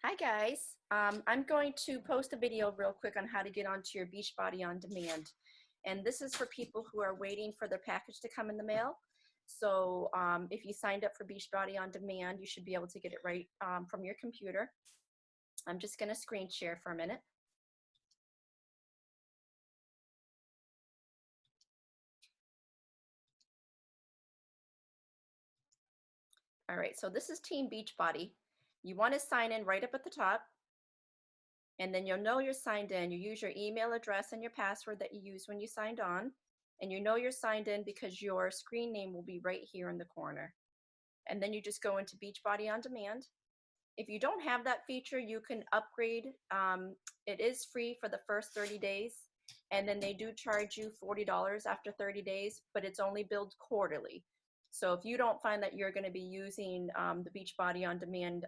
Hi guys, I'm going to post a video real quick on how to get onto your Beachbody on demand. And this is for people who are waiting for their package to come in the mail. So if you signed up for Beachbody on demand, you should be able to get it right from your computer. I'm just going to screen share for a minute. All right, so this is Team Beachbody. You want to sign in right up at the top. And then you'll know you're signed in. You use your email address and your password that you used when you signed on. And you know you're signed in because your screen name will be right here in the corner. And then you just go into Beachbody on Demand. If you don't have that feature, you can upgrade. It is free for the first 30 days. And then they do charge you $40 after 30 days, but it's only billed quarterly. So if you don't find that you're going to be using the Beachbody on Demand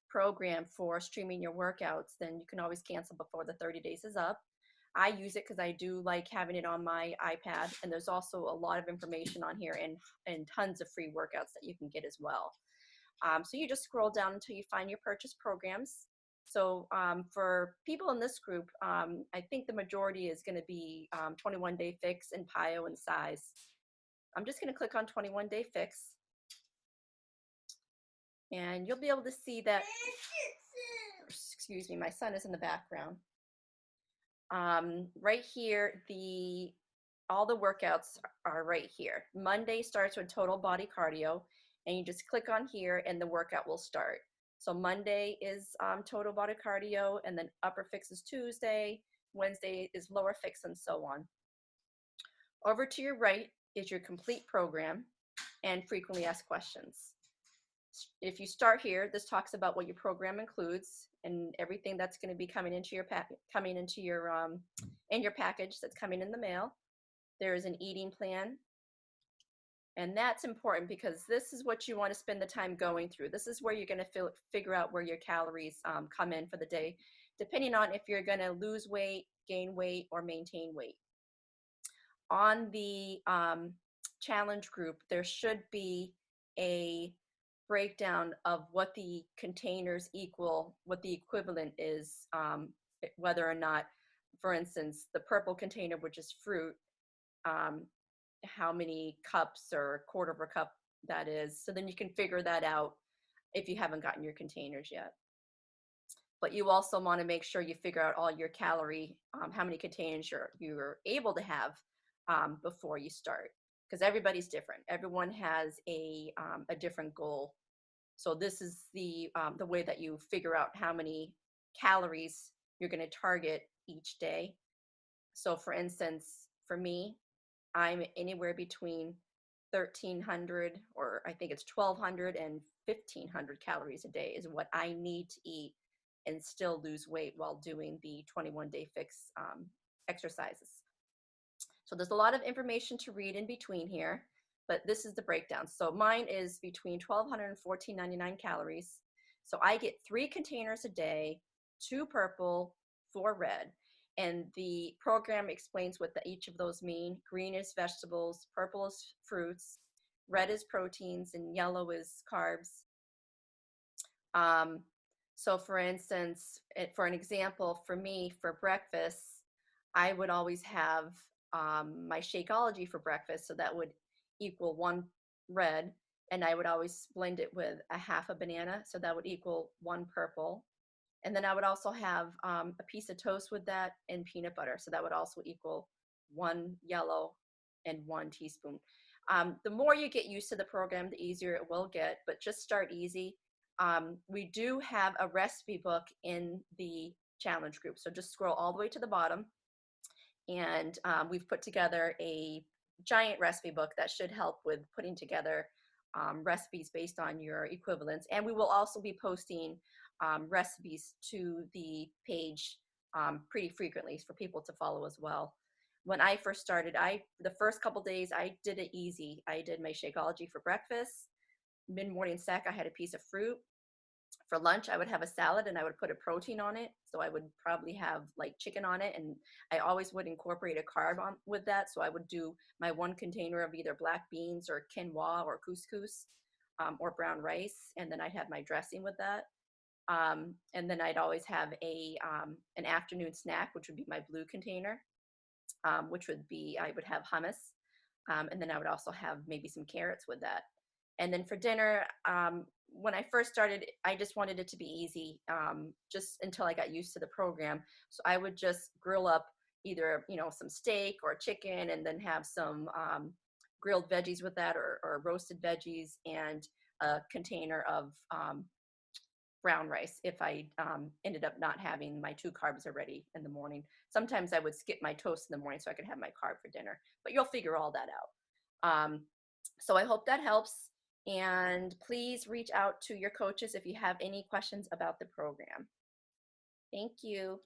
program for streaming your workouts, then you can always cancel before the 30 days is up. I use it because I do like having it on my iPad, and there's also a lot of information on here and tons of free workouts that you can get as well. So you just scroll down until you find your purchase programs. So for people in this group, I think the majority is going to be 21 Day Fix and PIO and size. I'm just going to click on 21 Day Fix. And you'll be able to see that, excuse me, my son is in the background. Right here, all the workouts are right here. Monday starts with total body cardio, and you just click on here and the workout will start. So Monday is total body cardio, and then upper fix is Tuesday, Wednesday is lower fix, and so on. Over to your right is your complete program and frequently asked questions. If you start here, this talks about what your program includes and everything that's going to be coming into your in your package that's coming in the mail. There is an eating plan, and that's important because this is what you want to spend the time going through. This is where you're going to figure out where your calories come in for the day, depending on if you're going to lose weight, gain weight, or maintain weight. On the challenge group, there should be a breakdown of what the containers equal, what the equivalent is, whether or not, for instance, the purple container, which is fruit, how many cups or a quarter of a cup that is. So then you can figure that out if you haven't gotten your containers yet. But you also want to make sure you figure out all your calorie, how many containers you're able to have before you start, because everybody's different. Everyone has a different goal. So this is the way that you figure out how many calories you're going to target each day. So for instance, for me, I'm anywhere between 1,300, or I think it's 1,200 and 1,500 calories a day is what I need to eat and still lose weight while doing the 21 Day Fix exercises. So there's a lot of information to read in between here, but this is the breakdown. So mine is between 1,200 and 1,499 calories. So I get 3 containers a day, 2 purple, 4 red. And the program explains what each of those mean. Green is vegetables, purple is fruits, red is proteins, and yellow is carbs. So for instance, for an example, for me, for breakfast, I would always have my Shakeology for breakfast. So that would equal 1 red, and I would always blend it with a half a banana. So that would equal 1 purple. And then I would also have a piece of toast with that and peanut butter. So that would also equal 1 yellow and 1 teaspoon. The more you get used to the program, the easier it will get, but just start easy. We do have a recipe book in the challenge group. So just scroll all the way to the bottom. And we've put together a giant recipe book that should help with putting together recipes based on your equivalents. And we will also be posting recipes to the page pretty frequently for people to follow as well. When I first started, the first couple days I did it easy. I did my Shakeology for breakfast. Mid-morning snack, I had a piece of fruit. For lunch, I would have a salad and I would put a protein on it. So I would probably have like chicken on it, and I always would incorporate a carb with that. So I would do my 1 container of either black beans or quinoa or couscous or brown rice, and then I'd have my dressing with that. And then I'd always have an afternoon snack, which would be my blue container, which would be, I would have hummus. And then I would also have maybe some carrots with that. And then for dinner, when I first started, I just wanted it to be easy, just until I got used to the program. So I would just grill up either, some steak or chicken, and then have some grilled veggies with that, or roasted veggies, and a container of brown rice if I ended up not having my two carbs already in the morning. Sometimes I would skip my toast in the morning so I could have my carb for dinner, but you'll figure all that out. So I hope that helps. And please reach out to your coaches if you have any questions about the program. Thank you.